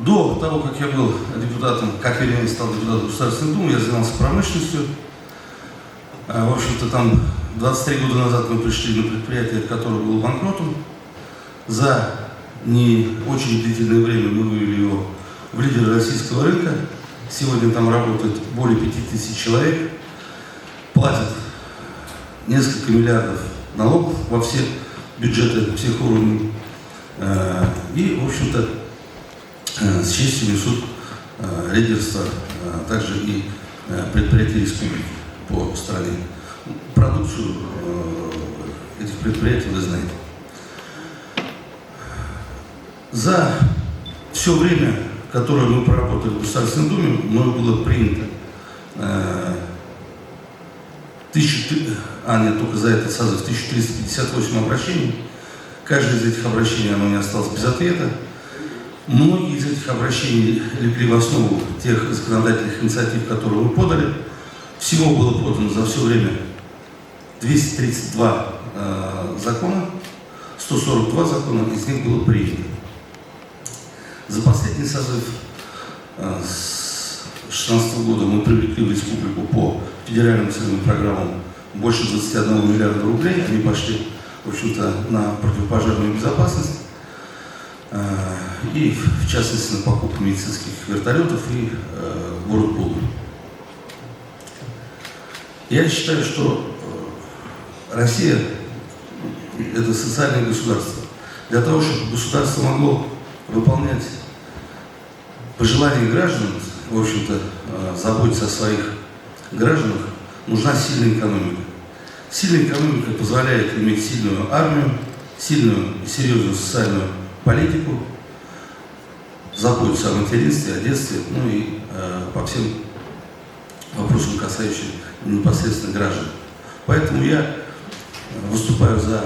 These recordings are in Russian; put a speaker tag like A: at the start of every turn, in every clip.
A: До того, как я был депутатом, как я стал депутатом Государственной Думы, я занимался промышленностью. В общем-то, там 23 года назад мы пришли на предприятие, которое было банкротом. За не очень длительное время мы вывели его в лидеры российского рынка. Сегодня там работает более 5000 человек. Платят несколько миллиардов налогов во все бюджеты всех уровней. И, в общем-то, с честью несут лидерство также и предприятия республики по стране. Продукцию этих предприятий вы знаете. За все время, которое мы проработали в Государственной Думе, мною было принято только за этот созыв 1358 обращений. Каждое из этих обращений оно не осталось без ответа. Многие из этих обращений легли в основу тех законодательных инициатив, которые мы подали. Всего было подано за все время 232 закона, 142 закона, из них было принято. За последний созыв с 2016 года мы привлекли в республику по федеральным целевым программам больше 21 миллиарда рублей. Они пошли, в общем-то, на противопожарную безопасность и, в частности, на покупку медицинских вертолетов и город Булу. Я считаю, что Россия – это социальное государство. Для того, чтобы государство могло выполнять пожелания граждан, в общем-то, заботиться о своих гражданах, нужна сильная экономика. Сильная экономика позволяет иметь сильную армию, сильную и серьезную социальную политику, заботиться о материнстве, о детстве, ну и по всем вопросам, касающимся непосредственно граждан. Поэтому я выступаю за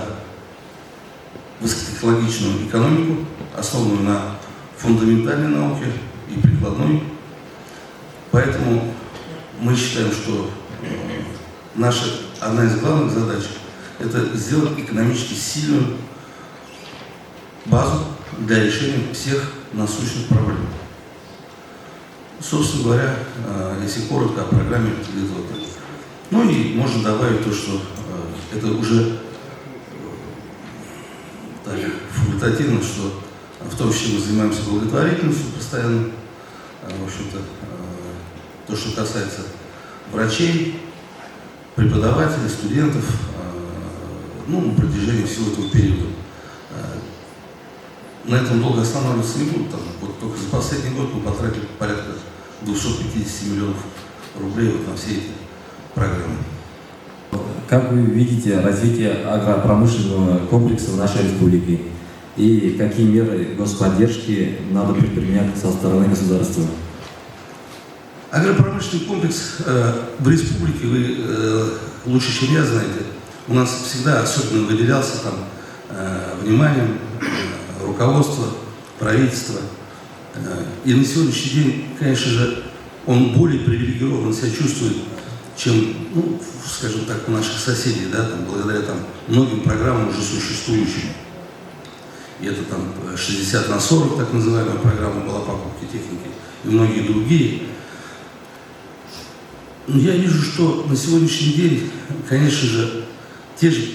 A: высокотехнологичную экономику, основанную на фундаментальной науке и прикладной. Поэтому мы считаем, что наша одна из главных задач – это сделать экономически сильную базу для решения всех насущных проблем. Собственно говоря, если коротко о программе Литвы. Ну и можно добавить то, что это уже так факультативно, что в том числе мы занимаемся благотворительностью постоянно. В общем-то, то, что касается врачей, преподавателей, студентов, на протяжении всего этого периода. На этом долго останавливаться не буду. Вот только за последний год мы потратили порядка 250 миллионов рублей на все эти программы.
B: Как вы видите развитие агропромышленного комплекса в нашей республике? И какие меры господдержки надо предпринять со стороны государства?
A: Агропромышленный комплекс в республике, вы лучше, чем я знаете, у нас всегда особенно выделялся там вниманием руководства, правительства. И на сегодняшний день, конечно же, он более привилегированно себя чувствует, чем, скажем так, у наших соседей, да, там, благодаря многим программам уже существующим. И это 60/40, так называемая программа была покупки техники, и многие другие. Но я вижу, что на сегодняшний день, конечно же, те же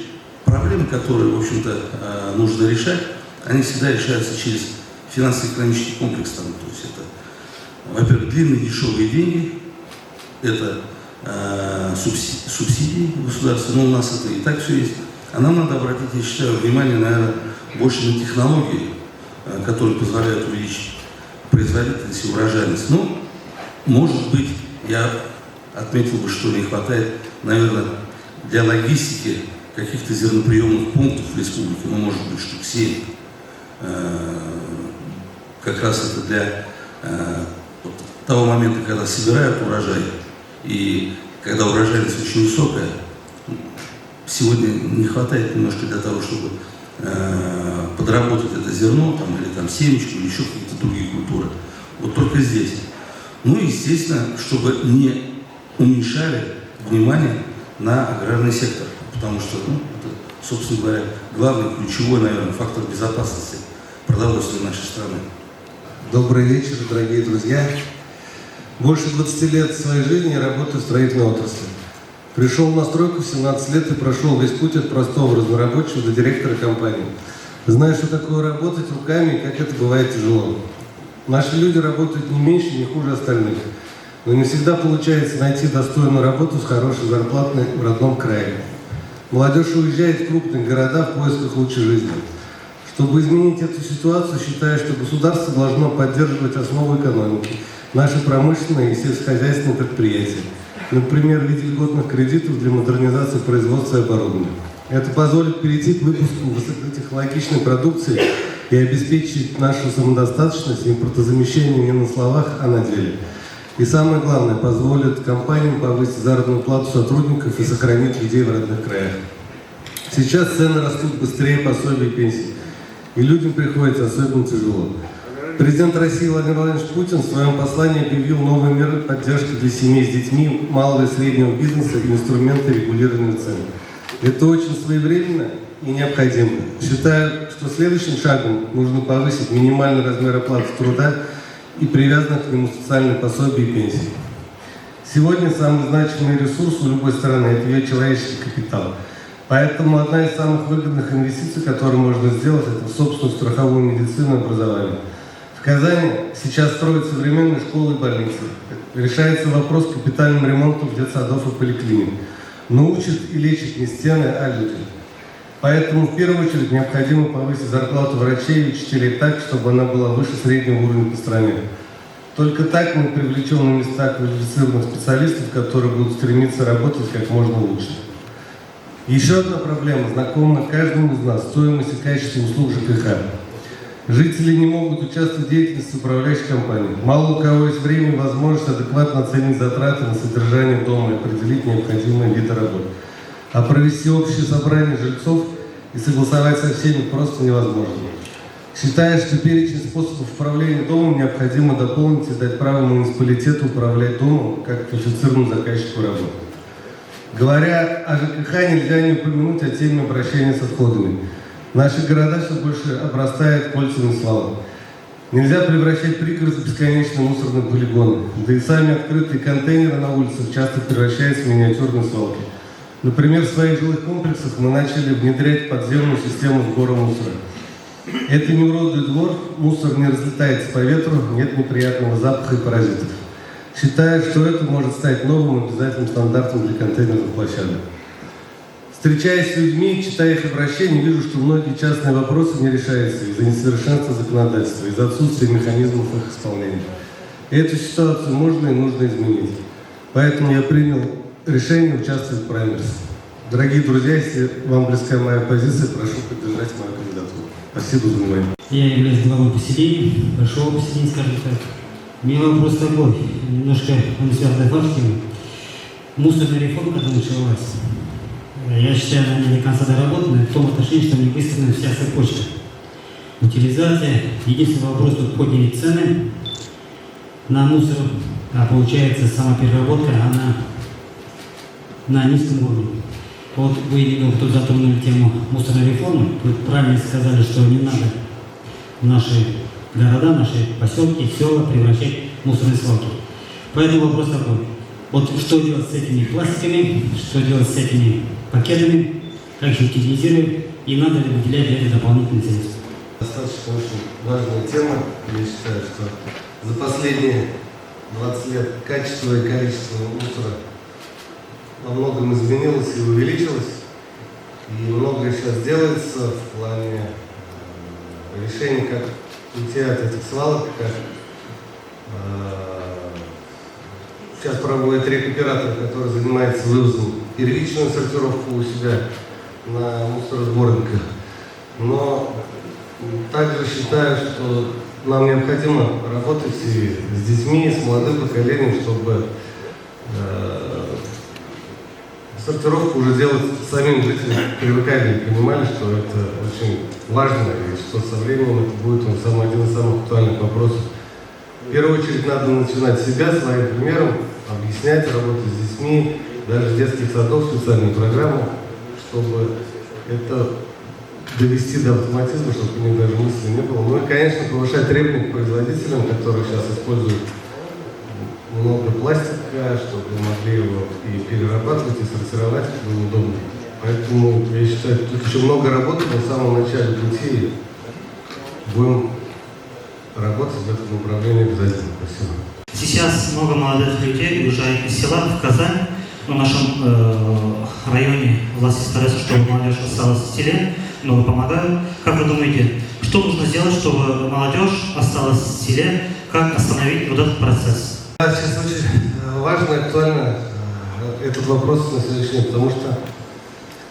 A: проблемы, которые, в общем-то, нужно решать, они всегда решаются через финансово-экономический комплекс. То есть это, во-первых, длинные дешевые деньги, это субсидии государства, но у нас это и так все есть. А нам надо обратить, я считаю, внимание, наверное, больше на технологии, которые позволяют увеличить производительность и урожайность. Может быть, я отметил бы, что не хватает, наверное, для логистики каких-то зерноприемных пунктов в республике, может быть, штук 7. Как раз это для того момента, когда собирают урожай, и когда урожайность очень высокая, сегодня не хватает немножко для того, чтобы подработать это зерно, или семечку, или еще какие-то другие культуры. Вот только здесь. И, естественно, чтобы не уменьшали внимание на аграрный сектор, потому что, это, собственно говоря, главный, ключевой, наверное, фактор безопасности продовольствия нашей страны.
C: Добрый вечер, дорогие друзья. Больше 20 лет своей жизни я работаю в строительной отрасли. Пришел на стройку в 17 лет и прошел весь путь от простого разнорабочего до директора компании. Знаю, что такое работать руками и как это бывает тяжело. Наши люди работают не меньше, не хуже остальных. Но не всегда получается найти достойную работу с хорошей зарплатой в родном крае. Молодежь уезжает в крупные города в поисках лучшей жизни. Чтобы изменить эту ситуацию, считаю, что государство должно поддерживать основу экономики, наши промышленные и сельскохозяйственные предприятия. Например, в виде льготных кредитов для модернизации производства и оборудования. Это позволит перейти к выпуску высокотехнологичной продукции и обеспечить нашу самодостаточность и импортозамещение не на словах, а на деле. И самое главное, позволит компаниям повысить заработную плату сотрудников и сохранить людей в родных краях. Сейчас цены растут быстрее пособий и пенсий, и людям приходится особенно тяжело. Президент России Владимир Владимирович Путин в своем послании объявил новые меры поддержки для семей с детьми, малого и среднего бизнеса и инструменты регулирования цен. Это очень своевременно и необходимо. Считаю, что следующим шагом нужно повысить минимальный размер оплаты труда и привязанных к нему социальных пособий и пенсий. Сегодня самый значимый ресурс у любой страны – это ее человеческий капитал. Поэтому одна из самых выгодных инвестиций, которые можно сделать, это в собственную страховую медицину и образование. В Казани сейчас строят современные школы и больницы. Решается вопрос капитальным ремонтом детсадов и поликлиник. Но учат и лечат не стены, а люди. Поэтому в первую очередь необходимо повысить зарплату врачей и учителей так, чтобы она была выше среднего уровня по стране. Только так мы привлечем на места квалифицированных специалистов, которые будут стремиться работать как можно лучше. Еще одна проблема, знакома каждому из нас – стоимость и качество услуг ЖКХ. Жители не могут участвовать в деятельности управляющей компании. Мало у кого есть время и возможность адекватно оценить затраты на содержание дома и определить необходимые виды работ. А провести общее собрание жильцов и согласовать со всеми просто невозможно. Считаю, что перечень способов управления домом необходимо дополнить и дать право муниципалитету управлять домом как квалифицированному заказчику работы. Говоря о ЖКХ, нельзя не упомянуть о теме обращения с отходами. Наши города все больше обрастают кольцами славы. Нельзя превращать пригород в бесконечные мусорные полигоны. Да и сами открытые контейнеры на улицах часто превращаются в миниатюрные свалки. Например, в своих жилых комплексах мы начали внедрять подземную систему сбора мусора. Это не уродует двор, мусор не разлетается по ветру, нет неприятного запаха и паразитов. Считаю, что это может стать новым обязательным стандартом для контейнерных площадок. Встречаясь с людьми, читая их обращения, вижу, что многие частные вопросы не решаются из-за несовершенства законодательства, из-за отсутствия механизмов их исполнения. И эту ситуацию можно и нужно изменить. Поэтому я принял решение участвовать в праймерис. Дорогие друзья, если вам близка моя позиция, прошу поддержать мою кандидатуру. Спасибо за внимание.
D: Я являюсь главой поселения, прошел поселение, скажем так. У меня вопрос такой, немножко он связан с фактами. Мусорная реформа, когда началась, я считаю, она не до конца доработана, в том отношении, что не выстроена вся цепочка. Утилизация. Единственный вопрос, тут подняли цены на мусор, а получается сама переработка, она на низком уровне. Вот вы тут затронули тему мусорной реформы, вы правильно сказали, что не надо наши города, наши поселки, села превращать в мусорные свалки. Поэтому вопрос такой. Вот что делать с этими пластиками, что делать с этими пакетами, как их утилизировать, и надо ли выделять для этого дополнительные средства?
C: Достаточно очень важная тема. Я считаю, что за последние 20 лет качество и количество мусора во многом изменилось и увеличилось. И многое сейчас делается в плане решения, как уйти от этих свалок, как сейчас проводит рекуператор, который занимается вывозом первичную сортировку у себя на мусоросборниках. Но также считаю, что нам необходимо работать и с детьми, и с молодым поколением, чтобы сортировку уже делать самим жителям привыкали и понимали, что это очень важно, и что со временем это будет один из самых актуальных вопросов. В первую очередь надо начинать с себя, своим примером, объяснять, работать с детьми, даже с детских садов, специальные программы, чтобы это довести до автоматизма, чтобы у них даже мысли не было. Ну и, конечно, повышать требования к производителям, которые сейчас используют много пластика, чтобы могли его и перерабатывать, и сортировать, это было удобно. Поэтому, я считаю, тут еще много работы, но в самом начале пути будем работать в этом направлении обязательно. Спасибо.
E: Сейчас много молодых людей уезжают из села в Казань. В нашем районе власти стараются, чтобы молодежь осталась в селе, много помогают. Как вы думаете, что нужно сделать, чтобы молодежь осталась в селе? Как остановить вот этот процесс?
C: Сейчас очень важно и актуально этот вопрос на сегодняшний день, потому что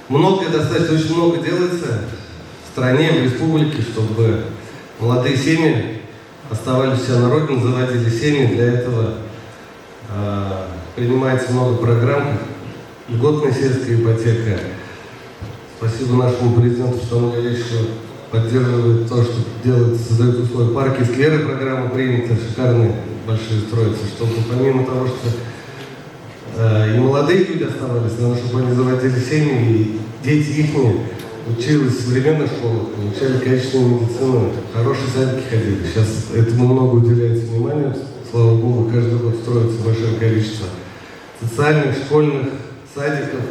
C: многое достаточно, очень много делается в стране, в республике, чтобы молодые семьи оставались у себя на родине, заводили семьи. Для этого принимается много программ, льготная сельская ипотека. Спасибо нашему президенту, что он еще поддерживает то, что делает, создает условия. Парки, скверы, программы приняты, шикарные, большие строятся, чтобы помимо того, что и молодые люди оставались, но чтобы они заводили семьи, и дети их учились в современных школах, получали качественную медицину, хорошие садики ходили. Сейчас этому много уделяется внимания, слава богу, каждый год строится большое количество социальных, школьных садиков.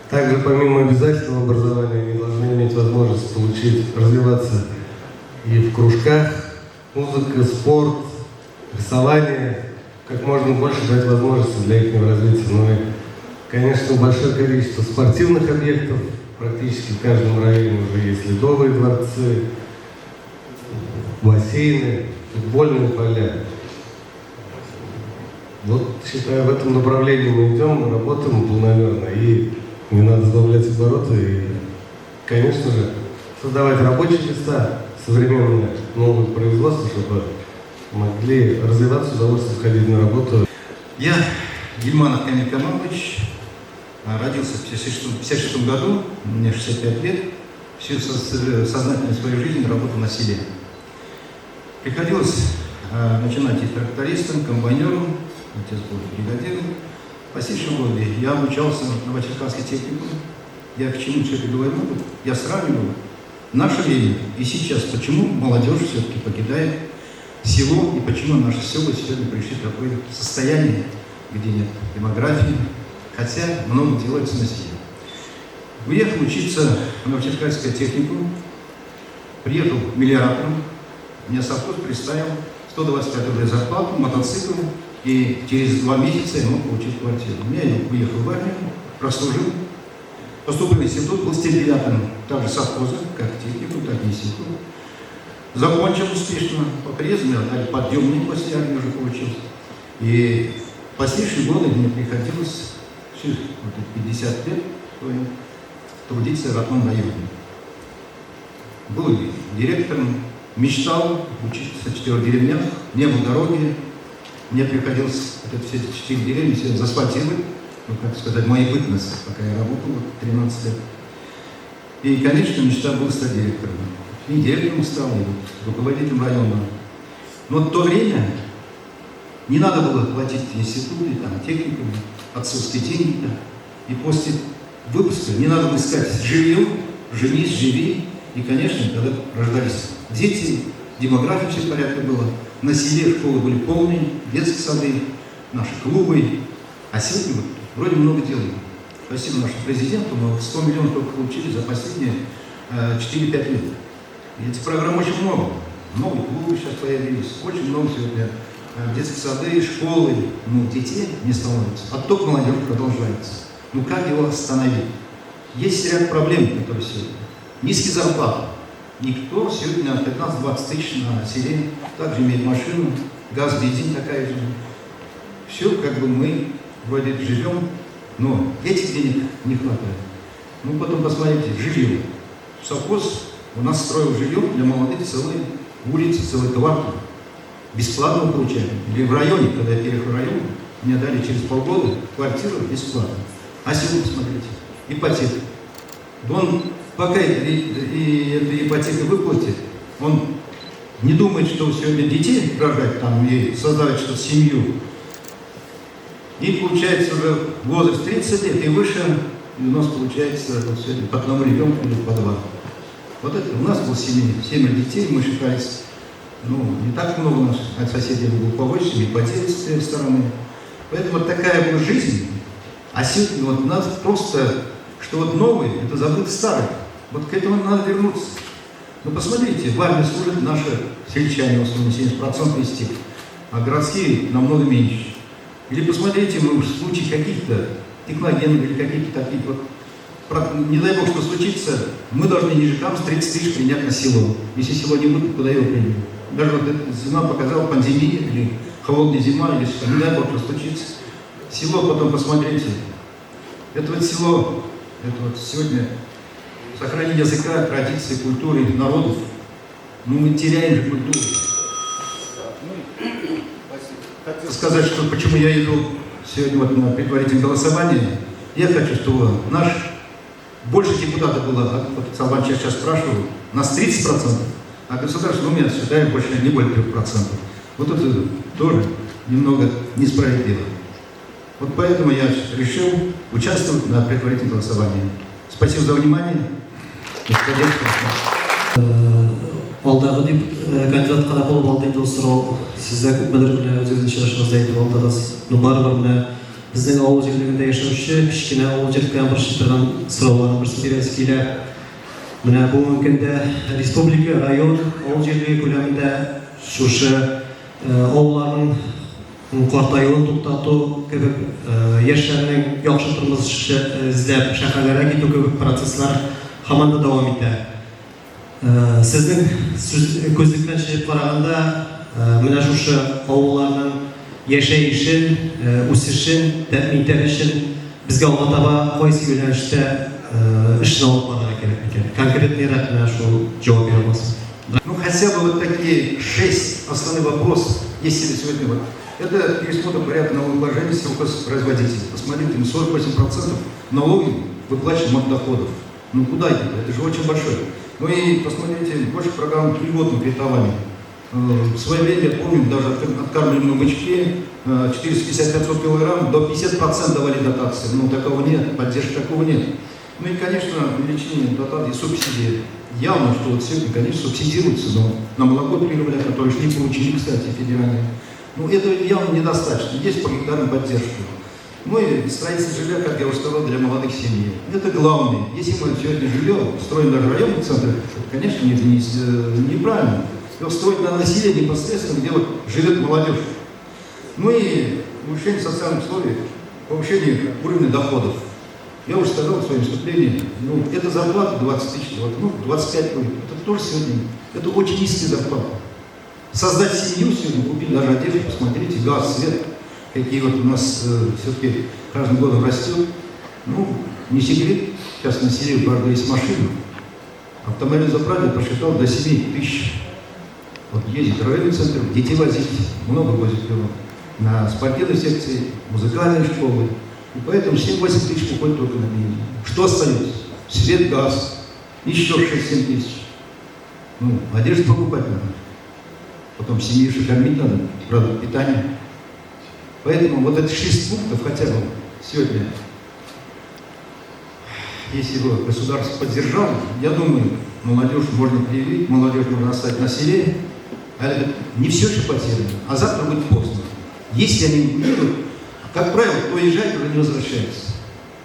C: Также помимо обязательного образования они должны иметь возможность получить, развиваться и в кружках, музыка, спорт, рисование, как можно больше дать возможности для их развития. Ну и, конечно, большое количество спортивных объектов, практически в каждом районе уже есть ледовые дворцы, бассейны, футбольные поля. Вот, считаю, в этом направлении мы идем, мы работаем полномерно, и не надо сбавлять обороты, и, конечно же, создавать рабочие места, современные, новые производства, чтобы могли развиваться, с удовольствием ходить на работу.
F: Я, Гильманов Камиль Камалович, родился в 1956 году, мне 65 лет, всю сознательную свою жизнь работал на селе. Приходилось начинать и трактористом, комбайнером, отец был бригадиром. В последующем годе я обучался на Новочеркасской техникуме. Я к чему все это говорю? Я сравниваю наше время и сейчас, почему молодежь все-таки покидает село и почему наши села сегодня пришли в такое состояние, где нет демографии, хотя много делается на селе. Уехал учиться в Новочеркасскую техникум, приехал мелиоратором, мне совхоз представил 125 рублей зарплату, мотоцикл, и через 2 месяца я мог получить квартиру. Я уехал в армию, прослужил, поступил в институт, был стипендиатом также совхоза, как технику, так и институт. Закончил успешно, по приезду мне дали подъемник после армии уже получился. И в последующие годы мне приходилось, через 50 лет, трудиться в родном районе. Был директором, мечтал учиться в 4 деревнях, не было дороги. Мне приходилось все эти 4 деревни все заасфальтировать, ну, как сказать, моя бытность, пока я работал 13 лет. И, конечно, мечта была стать директором. И директором стал, и руководителем района. Но в то время не надо было платить институты, там, техникум, отцовские деньги. Там. И после выпуска не надо было искать жилье, женись, живи. И, конечно, когда рождались дети, демография все в порядке было. На селе школы были полные, детские сады, наши клубы. А сегодня вот, вроде много делаем. Спасибо нашему президенту, мы 100 миллионов только получили за последние 4-5 лет. И эти программы очень много. Новые клубы сейчас появились, очень много сегодня детские сады, школы. Ну, детей не становится. Отток молодежи продолжается. Ну, как его остановить? Есть ряд проблем, которые сегодня. Низкие зарплаты. Никто сегодня 15-20 тысяч на селе также имеет машину, газ, бензин такая же. Все, как бы мы вроде живем, но этих денег не хватает. Ну, потом посмотрите, жилье. Совхоз у нас строил жилье для молодых, целые улицы, целый квартал. Бесплатно получаем. Или в районе, когда я переехал в район, мне дали через полгода квартиру бесплатно. А сегодня, посмотрите, ипотека. Он пока эта ипотека выплатит, он не думает, что сегодня детей рожать там и создавать что-то семью. И получается уже возраст 30 лет и выше, и у нас получается вот сегодня по одному ребенку или по 2. Вот это у нас было 7 детей, мы считались, ну, не так много у нас от соседей было по 8, и по 9 с той стороны. Поэтому вот такая была жизнь. А сегодня вот у нас просто, что вот новый, это забыт старый. Вот к этому надо вернуться. Ну посмотрите, в армии служат наши сельчане, в основном 70% из тех, а городские намного меньше. Или посмотрите, мы в случае каких-то техногенных или каких-то таких вот, не дай бог, что случится, мы должны ежегодно с 30 тысяч принять на село. Если село не будет, куда его принять? Даже вот эта зима показала, пандемия или холодная зима, или что, не дай бог, что случится. Село потом посмотрите. Это вот село, это вот сегодня сохранение языка, традиции, культуры народов. Ну мы теряем же культуру. Хотел сказать, что почему я иду сегодня вот на предварительное голосование. Я хочу, чтобы больше депутатов было, вот Салван сейчас спрашивал, нас 30%, а государство у меня считает больше не более 3%. Вот это тоже немного несправедливо. Вот поэтому я решил участвовать на предварительном голосовании. Спасибо за внимание.
G: Алдағы кандидат қана болып алды енді осы сұрау сізді білдіріп өзіңіздің шырышыңызда айтып алдыңыз. Бәрібір міне біздің ауыл жерлерінде яшәүче кішкене ауыл жерлерден бір шыттырған сұраулардың бірсін бересі келе. Міне бұл мүмкінде республика, район, ауыл жерлері көлемінде шушы ауыллардың қартаюын тоқтату кебек яшьләрнең яхшы тормыш эзләп шәһәрләргә китү кебек процесслар һаман да дәвам итә. Сезнең күзлекләр чыгып караганда, менә шушы авылларның яшәешен, үсешен, тәэмин итүчен безгә алга таба кайсы юнәлештә эшне алып барырга кирәк икән. Конкретнейрәк менә шул җавап бирә аласыз.
F: Ну хотя бы вот такие 6 основных вопросов, если сегодня вот. Это пересмотр порядка налогообложения сельхозпроизводителей. Посмотрите, мы 48% налоги выплачиваем от доходов. Ну куда это? Это же очень большое. Ну и посмотрите, больше программ льготного кредитования. В свое время, я помню, даже откармливали на бычке 450-500 килограмм, до 50% давали дотации. Ну такого нет, поддержки такого нет. Ну и, конечно, увеличение дотаций и субсидий. Явно, что вот сегодня, конечно, субсидируется, но на молоко переливали, которые не получили, кстати, федеральные. Ну это явно недостаточно. Есть по гектарам поддержка. Ну и строительство жилья, как я уже сказал, для молодых семей. Это главное. Если мы сегодня жилье строим даже в районных центрах, это, конечно, неправильно. Его строить надо население непосредственно, где вот живет молодежь. Ну и улучшение социальных условий, повышение уровня доходов. Я уже сказал в своем выступлении, ну, это зарплата 20 тысяч, ну, 25 будет. Это тоже сегодня, это очень низкая зарплата. Создать семью сегодня, купить даже одежду, посмотрите, газ, свет, какие вот у нас все-таки каждым годом растет. Ну, не секрет, сейчас на селе у каждого есть машина. Автомобильный заправник посчитал до 7 тысяч. Вот ездить в районный центр, детей возить, много возить его. На спортивной секции, музыкальные школы. И поэтому 7-8 тысяч уходит только на бензин. Что остается? Свет, газ, еще 6-7 тысяч. Ну, одежду покупать надо. Потом семью еще кормить надо, правда, питание. Поэтому вот эти 6 пунктов хотя бы сегодня, если бы государство поддержало, я думаю, молодежь можно привить, молодежь можно оставить на селе. А это не все еще потеряно, а завтра будет поздно. Если они не будут, как правило, кто уезжает, уже не возвращается.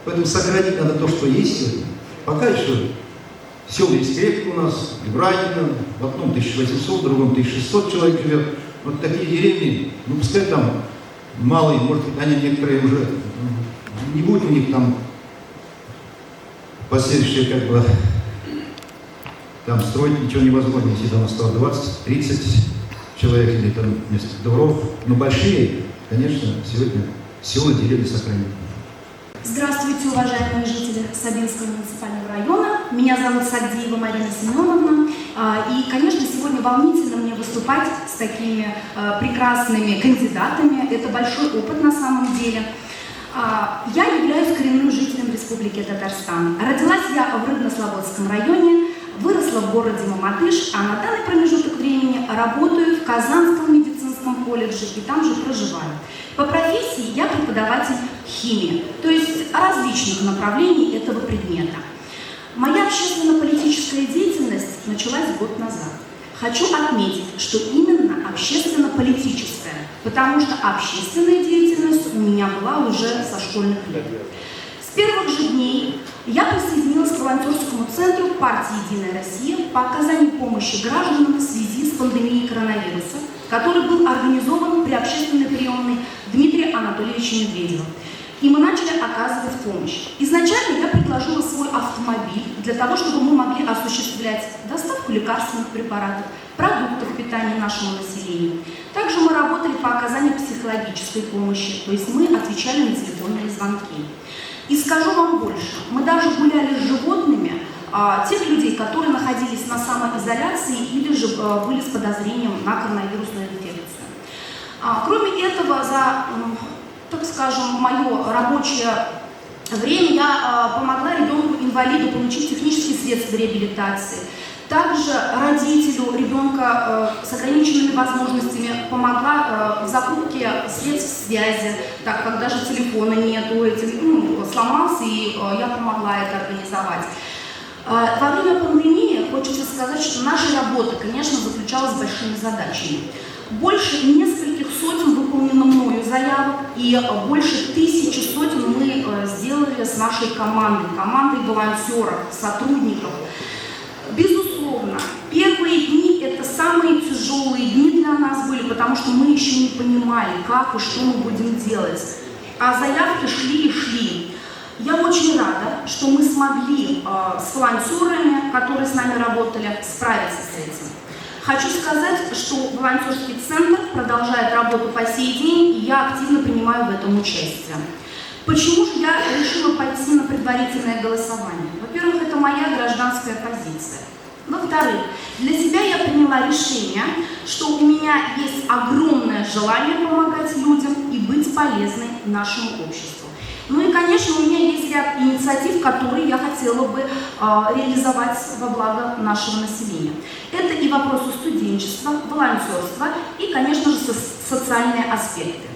F: Поэтому сохранить надо то, что есть сегодня. Пока еще села есть крепко у нас, Ибрагина, в одном 1800, в другом 1600 человек живет. Вот такие деревни, ну пускай там малые, может быть, они некоторые уже, не будет у них там последующие как бы, там строить ничего невозможно, если там осталось 20-30 человек или там несколько дворов. Но большие, конечно, сегодня села, деревни сохранить.
H: Здравствуйте, уважаемые жители Сабинского муниципального района. Меня зовут Сагдеева Марина Семеновна. И, конечно, сегодня волнительно мне выступать с такими прекрасными кандидатами. Это большой опыт на самом деле. Я являюсь коренным жителем Республики Татарстан. Родилась я в Рыбно-Слободском районе, выросла в городе Мамадыш, а на данный промежуток времени работаю в Казанском медицинском колледже и там же проживаю. По профессии я преподаватель химии, то есть различных направлений этого предмета. Моя общественно-политическая деятельность началась год назад. Хочу отметить, что именно общественно-политическая, потому что общественная деятельность у меня была уже со школьных лет. С первых же дней я присоединилась к волонтерскому центру партии «Единая Россия» по оказанию помощи гражданам в связи с пандемией коронавируса, который был организован при общественной приемной Дмитрия Анатольевича Медведева. И мы начали оказывать помощь. Изначально я предложила свой автомобиль для того, чтобы мы могли осуществлять доставку лекарственных препаратов, продуктов питания нашему населению. Также мы работали по оказанию психологической помощи, то есть мы отвечали на телефонные звонки. И скажу вам больше, мы даже гуляли с животными тех людей, которые находились на самоизоляции или же были с подозрением на коронавирусную инфекцию. Кроме этого, за, так скажем, мое рабочее время я помогла ребенку-инвалиду получить технические средства реабилитации. Также родителю ребенка с ограниченными возможностями помогла в закупке средств связи, так как даже телефона нету, сломался, и я помогла это организовать. Во время пандемии хочется сказать, что наша работа, конечно, заключалась большими задачами. Больше нескольких сотен выполнено мною заявок, и больше 1000 сотен мы сделали с нашей командой волонтеров, сотрудников. Безусловно, первые дни – это самые тяжелые дни для нас были, потому что мы еще не понимали, как и что мы будем делать. А заявки шли и шли. Я очень рада, что мы смогли с волонтерами, которые с нами работали, справиться с этим. Хочу сказать, что волонтерский центр продолжает работу по сей день, и я активно принимаю в этом участие. Почему же я решила пойти на предварительное голосование? Во-первых, это моя гражданская позиция. Во-вторых, для себя я приняла решение, что у меня есть огромное желание помогать людям и быть полезной нашему обществу. Ну и, конечно, у меня есть ряд инициатив, которые я хотела бы реализовать во благо нашего населения. Это и вопросы студенчества, волонтерства и, конечно же, социальные аспекты.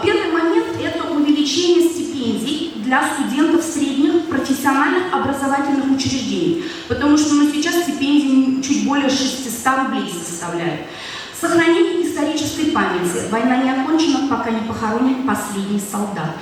H: Первый момент – это увеличение стипендий для студентов средних профессиональных образовательных учреждений, потому что сейчас стипендии чуть более 600 рублей составляют. Сохранение исторической памяти. Война не окончена, пока не похоронен последний солдат.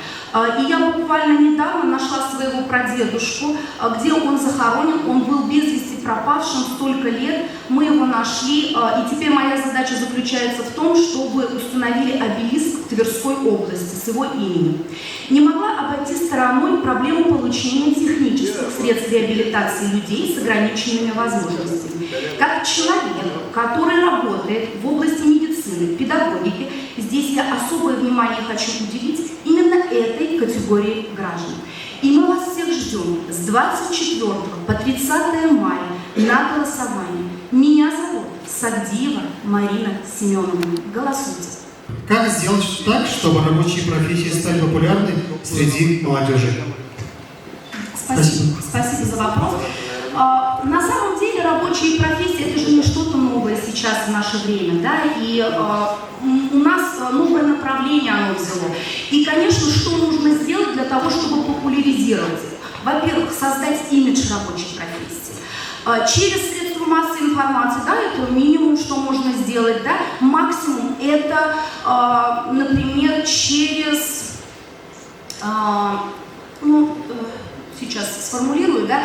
H: И я буквально недавно нашла своего прадедушку, где он захоронен. Он был без вести пропавшим столько лет. Мы его нашли. И теперь моя задача заключается в том, чтобы установили обелиск в Тверской области с его именем. Не могла обойти стороной проблему получения технических средств реабилитации людей с ограниченными возможностями. Как человек, который работает в области медицины, педагогики, здесь я особое внимание хочу уделить именно этой категории граждан. И мы вас всех ждем с 24 по 30 мая на голосование. Меня зовут Сагдиева Марина Семеновна. Голосуйте.
I: Как сделать так, чтобы рабочие профессии стали популярны среди молодежи?
H: Спасибо за вопрос. На самом деле рабочие профессии – это же не что-то новое сейчас в наше время, да, и у нас новое направление оно взяло. И, конечно, что нужно сделать для того, чтобы популяризировать их? Во-первых, создать имидж рабочих профессий. Через средства массовой информации, да, это минимум, что можно сделать, да, максимум это, например, через, сейчас сформулирую, да,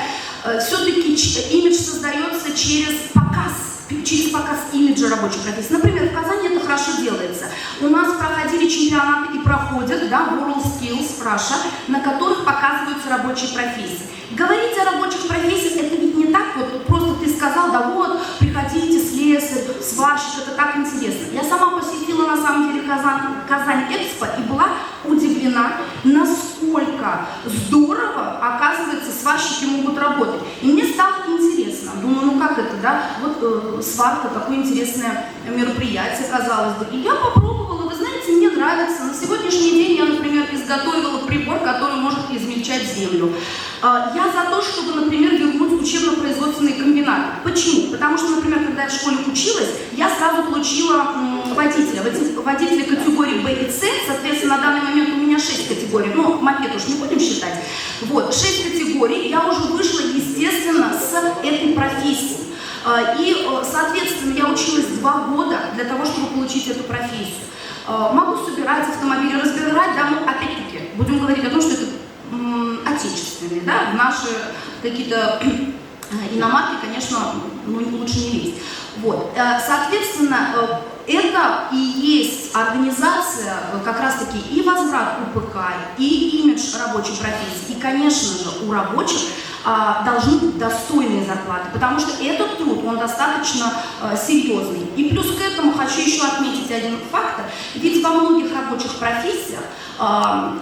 H: все-таки имидж создается через показ имиджа рабочих профессий. Например, в Казани это хорошо делается. У нас проходили чемпионаты и проходят, да, WorldSkills Russia, на которых показываются рабочие профессии. Говорить о рабочих профессиях это ведь не так, вот просто ты сказал, да вот, приходите, слесарь, сварщик, это так интересно. Я сама посетила на самом деле Казань Экспо и была удивлена, насколько здорово, оказывается, сварщики могут работать. И мне стало интересно. Думаю, ну как это, да? Вот сварка, такое интересное мероприятие, казалось бы. И я попробовала, вы знаете, мне нравится. На сегодняшний день я, например, изготовила прибор, который может измельчать землю. Я за то, чтобы, например, вернуть учебно-производственные комбинаты. Почему? Потому что, например, когда я в школе училась, я сразу получила водителя категории Б и С, соответственно, на данный момент у меня 6 категорий, но мопед уж не будем считать. Вот, 6 категорий, я уже вышла, естественно, с этой профессии. И, соответственно, я училась 2 года для того, чтобы получить эту профессию. Могу собирать автомобили, разбирать, да, но опять-таки будем говорить о том, что это отечественные, да, в наши какие-то иномарки, конечно, лучше не лезть. Вот, соответственно, это и есть организация как раз-таки и возврат УПК, и имидж рабочей профессии. И, конечно же, у рабочих должны быть достойные зарплаты, потому что этот труд, он достаточно серьезный. И плюс к этому хочу еще отметить один фактор. Ведь во многих рабочих профессиях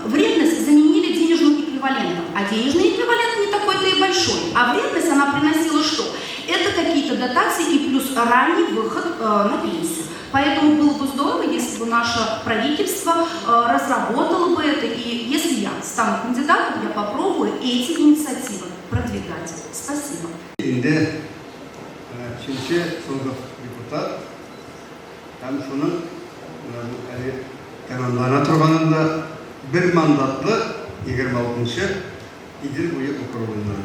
H: вредность заменили денежным эквивалентом. А денежный эквивалент не такой-то и большой. А вредность она приносила что? Это какие-то дотации и плюс ранний выход на пенсию. Поэтому было бы здорово, если бы наше правительство разработало бы это, и если я стану кандидатом, я попробую эти инициативы продвигать. Спасибо.
J: Tamamlana turganında bir mandatlı 26-cı İdil boyu okurulundan.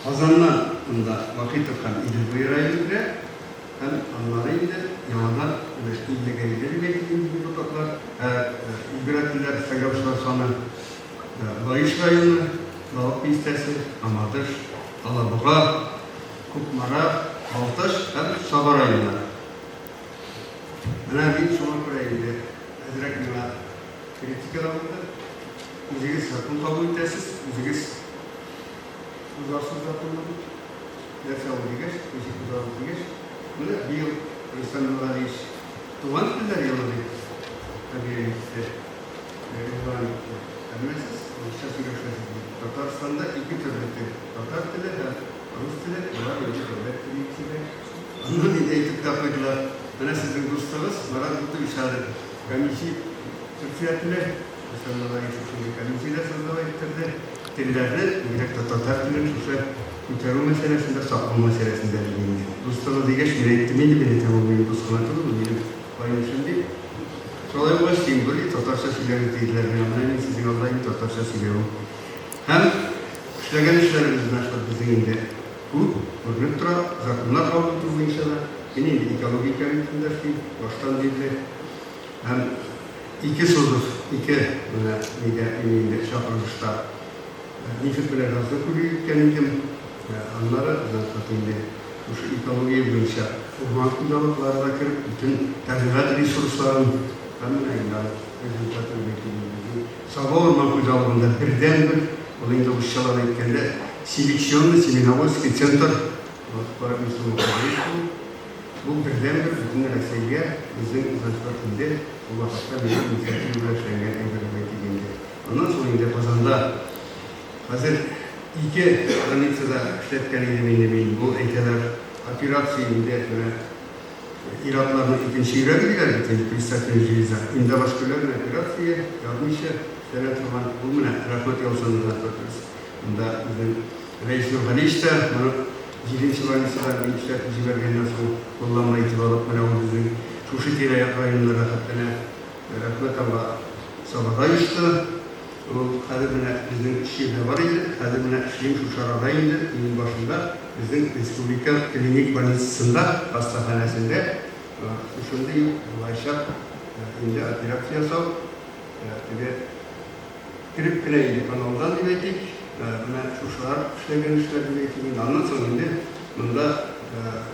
J: Azanlarında vakit tutan İdil boyu rayonunda hem anlarıydı, yalanlar illi gerileri beklediğimiz bir tutaklar. İlgiratliler Sagavşlar sana Bayış rayonu, Lavak Bistesi, Amadır, Alabuğa, Kukmara, Altaş hem Sabah rayonları. Bana bir soru kuraydı. Hazret Mila kritik alanında üzeriz sakın kabul tesis, üzeriz uzarsız yapılmadı. Ders alınıyor, müzik uzarılıyor. Bunu bir yıl insanlar iş. Tuvan killer yaladı. Tabii Rıdvan Ermesiz, Şası Göçmesi. Tataristan'da 2 türlü Tatar dili ve Rus dili, bunlar öyle devlet dili ikisi. Onun eğitim kitaplıklar, bana sizin dostlarınız, bana mutlu işaret. Комиссия Türkiye'de insanlara geçişinde komisyayla sözlü ettirdi. Dillerde direkt Tatar dilinin şu kurtarma meselesinde, saklama meselesinde ilgili. Dostlarla diğer üretimini bile tamamlayıp dostlarla da benim paylaşımda. Sonra başlayayım böyle Tatarca silahı değillerden ama sizin Allah'ın Tatarca silahı. Hem işleyen işlerimizin aşağı düzeyinde bu örnektra zakonlar kavlutu bu inşallah. Yine ekolojik yönetimde baştan değil hem 2 sorular, 2 şapırmışta nefretler arasında kulüyken onlara zaten bu ekoloji boyunca orman kullanımlarındaki bütün tabiat resursların tamamen rezultatı beklediğimiz sabah orman kullanımında birdenbir olayında bu şalan etkende seleksiyonlu Seminavoyski Center para bu birdenbir bütün Rusya'ya bizim uzaklarında bu vakitte bir inisiyatif ulaşanlar engellemektedir. Ondan sonra yine Kazan'da hazır 2 Granitsa'da işletken edemeyin bu ülkeler operasyonunda İranların ikinci İran'lılar bitirdi Kristatyoncu'yla. İnde başkalarının operasyonu yapmışı Senet olan bulmuna rahmet yolsanızı atlatırız. Bunda bizim Reis Nurhaniş'te Birinci Valisi'den bir işletmeci belgenden sonra kullanma itibarlık menavuduzun şu şekilde rayonlara hatta rahmet Allah sabahayıştı. O kadımına bizim şehirde var idi. Kadımına şehir şu şaradaydı. Yılın başında bizim Respublika Klinik Banisinde hastahanesinde şimdi Ayşe indi operasyon sağ ve grip kleydi kanaldan dedik. Buna şu şuar işleyen işlerin anlat sonunda bunda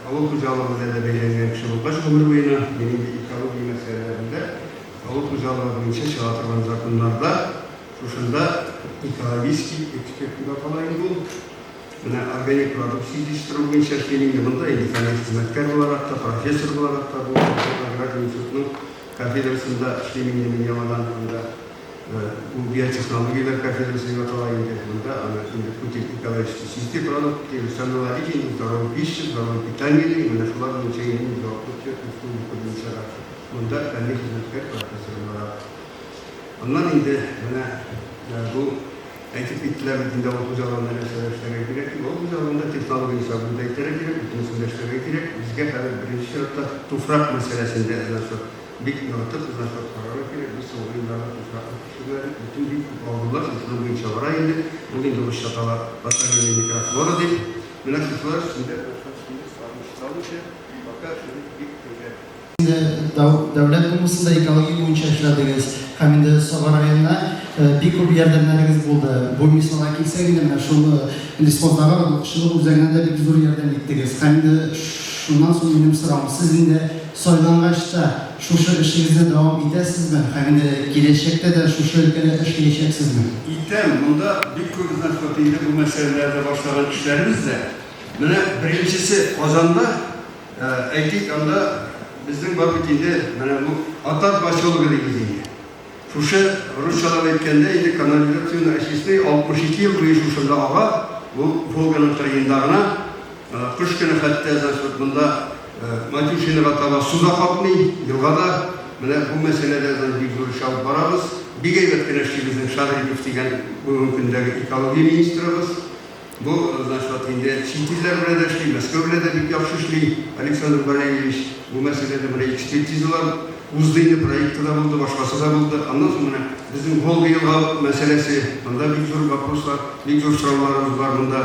J: hava kucağılığında da belirlenen kişi olmuş. Ömür boyuna benim bir ekoloji meselelerinde hava kucağılığının için çağatılan zakonlarda şuşunda ekolojik ekspertliğe falan bu. Buna organik produksiyon yetiştirilmiş şartlarında bunda eğitimli hizmetkar olarak da, profesör olarak da bu Agrar Enstitüsü'nün kafedrasında işlemin yamadan bunda bu biyoteknolojiler kafedrasıyla falan bunda bu ekoloji sistemi kurulup insanlar için здоровый пища, здоровое питание, именно шуларның içeriğinin zorlukça üstünlük kuruluşlar. Bunda kendi hizmetkar profesörler. Onlar indi bana bu eğitim bittiler bittiğinde okuz alanlarına çalışmaya gerek. Okuz alanında teknoloji hesabında gerek, bütün süreçlere gerek. Bizge kadar birinci şartta tufrak meselesinde бик артык значит карары керек. Biz o oyunlarda kuşlar bütün büyük avlular şunu bu işe var indi. Bugün de bu şatala batarya mikrofonu değil. Buna kuşlar şimdi sağlıklı fakat şimdi bir proje.
K: Davlat Kurumusunda ekoloji boyunca işlediniz. Hem de Soğan rayonuna bir ko'p yardımlarınız bo'ldi. Bu misolga kelsak, shuni Lisbondaga qishloq o'zagida bir zo'r yordam etdingiz. Hem de shundan so'ng mening so'rovim, siz endi soylang'achda shu ishingizni davom etasizmi? Hem de kelajakda da shu ülkede ishlayacaksizmi?
J: İtem, bunda bir kurumdan kapıyla bu meselelerde başlayan kişilerimiz de. Birincisi Ozan'da, etik anda bizim babetinde bu atar başyolu gerektiği. Şuşa Rusçalar etkende indi kanalizasyon aşısını 62 yıl boyu Şuşa'da ağa bu Volga'nın kıyındağına kış günü hatta zaten bunda Matuşin'e vatava suda kapni yılgada bu meselelerden bir görüş alıp vararız. Bir gayret güneşçimizin şarjı güftügen bu mümkündeki ekoloji ministrimiz. Bu zaten çintiller bile de şey, Moskova'da da bir yapışışlı Aleksandr Valerievich bu meselede böyle ekspertizalar uzdaydı, proyekti de buldu, başkası da buldu. Ondan sonra bizim Volga yılga meselesi, bunda bir sürü vaproslar, bir sürü sorularımız var bunda.